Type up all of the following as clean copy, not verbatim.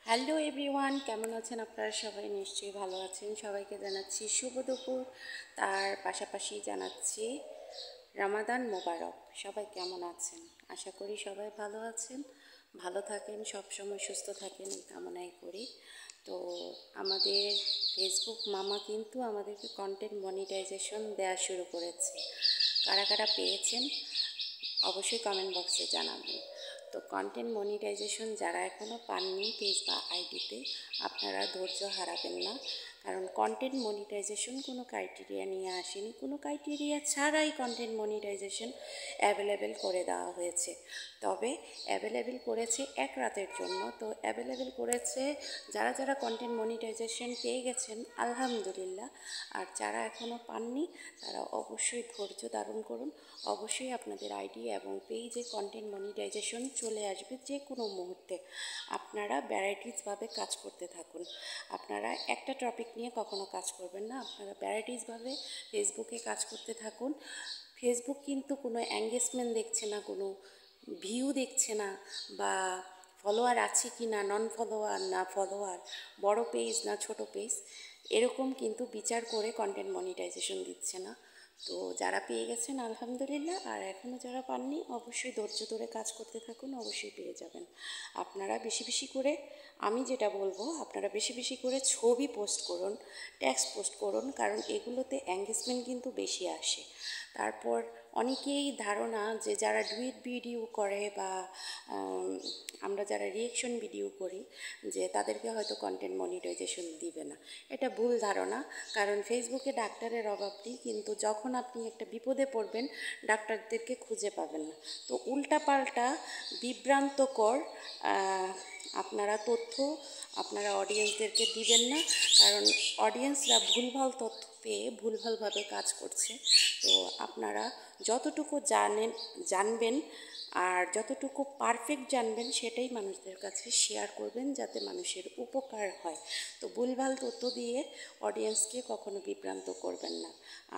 Hello everyone, কেমন আছেন আপনারা? সবাই নিশ্চয়ই ভালো আছেন। সবাইকে জানাচ্ছি শুভ দুপুর, তার পাশাপাশি জানাচ্ছি রমাদান মোবারক। সবাই কেমন আছেন? আশা করি সবাই ভালো আছেন, ভালো থাকেন, সবসময় সুস্থ থাকেন এই কামনাই করি। তো আমাদের ফেসবুক মামা কিন্তু আমাদেরকে কন্টেন্ট মনিটাইজেশন দেওয়া শুরু করেছে। কারা কারা পেয়েছেন অবশ্যই কমেন্ট বক্সে জানাবেন। তো কন্টেন্ট মনিটাইজেশন যারা এখনও পাননি পেজ বা আইডিতে, আপনারা ধৈর্য হারাবেন না, কারণ কন্টেন্ট মনিটাইজেশন কোনো ক্রাইটেরিয়া নিয়ে আসেনি, কোনো ক্রাইটেরিয়া ছাড়াই কন্টেন্ট মনিটাইজেশন অ্যাভেলেবেল করে দেওয়া হয়েছে। তবে অ্যাভেলেবেল করেছে এক রাতের জন্য। তো অ্যাভেলেবেল করেছে যারা যারা কন্টেন্ট মনিটাইজেশন পেয়ে গেছেন আলহামদুলিল্লাহ, আর যারা এখনও পাননি তারা অবশ্যই ধৈর্য ধারণ করুন। অবশ্যই আপনাদের আইডি এবং পেজে কন্টেন্ট মনিটাইজেশন চলে আসবে যে কোনো মুহূর্তে। আপনারা ভ্যারাইটিসভাবে কাজ করতে থাকুন। আপনারা একটা টপিক নিয়ে কখনো কাজ করবেন না, আপনারা ভ্যারাইটিসভাবে ফেসবুকে কাজ করতে থাকুন। ফেসবুক কিন্তু কোনো এঙ্গেজমেন্ট দেখছে না, কোনো ভিউ দেখছে না, বা ফলোয়ার আছে কি না, নন ফলোয়ার না ফলোয়ার, বড় পেজ না ছোট পেজ, এরকম কিন্তু বিচার করে কন্টেন্ট মনিটাইজেশন দিচ্ছে না। তো যারা পেয়ে গেছেন আলহামদুলিল্লাহ, আর এখনও যারা পাননি অবশ্যই ধৈর্য ধরে কাজ করতে থাকুন, অবশ্যই পেয়ে যাবেন। আপনারা বেশি বেশি করে, আমি যেটা বলবো, আপনারা বেশি বেশি করে ছবি পোস্ট করুন, টেক্সট পোস্ট করুন, কারণ এগুলোতে এঙ্গেজমেন্ট কিন্তু বেশি আসে। তারপর অনেকেই ধারণা যে যারা ডুয়েট ভিডিও করে বা আমরা যারা রিয়েকশন ভিডিও করি যে তাদেরকে হয়তো কন্টেন্ট মনিটাইজেশন দিবে না। এটা ভুল ধারণা, কারণ ফেসবুকে ডাক্তারের অভাব নেই, কিন্তু যখন আপনি একটা বিপদে পড়বেন ডাক্তারদেরকে খুঁজে পাবেন না। তো উল্টাপাল্টা বিভ্রান্তকর আপনারা তথ্য আপনারা অডিয়েন্সদেরকে দিবেন না, কারণ অডিয়েন্সরা ভুলভাল তথ্য পেয়ে ভুলভালভাবে কাজ করছে। তো আপনারা যতটুকু জানবেন আর যতটুকু পারফেক্ট জানবেন সেটাই মানুষদের কাছে শেয়ার করবেন, যাতে মানুষের উপকার হয়। তো ভুলভাল তথ্য দিয়ে অডিয়েন্সকে কখনো বিভ্রান্ত করবেন না।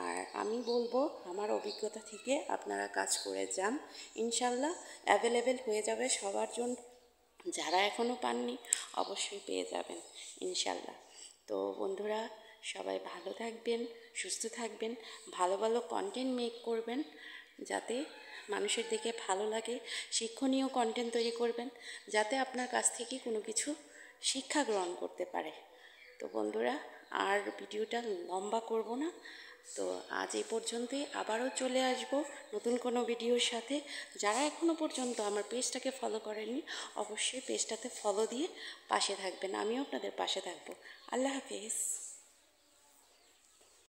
আর আমি বলবো আমার অভিজ্ঞতা থেকে আপনারা কাজ করে যান, ইনশাল্লাহ অ্যাভেলেবেল হয়ে যাবে সবার জন্য। যারা এখনও পাননি অবশ্যই পেয়ে যাবেন ইনশাল্লাহ। তো বন্ধুরা, সবাই ভালো থাকবেন, সুস্থ থাকবেন, ভালো ভালো কন্টেন্ট মেক করবেন, যাতে মানুষের দেখে ভালো লাগে। শিক্ষণীয় কন্টেন্ট তৈরি করবেন, যাতে আপনার কাছ থেকে কোনো কিছু শিক্ষা গ্রহণ করতে পারে। তো বন্ধুরা, আর ভিডিওটা লম্বা করব না, তো আজ এই পর্যন্তই। আবারও চলে আসব নতুন কোনো ভিডিওর সাথে। যারা এখনও পর্যন্ত আমার পেজটাকে ফলো করেননি অবশ্যই পেজটাতে ফলো দিয়ে পাশে থাকবেন, আমিও আপনাদের পাশে থাকবো। আল্লাহ হাফেজ।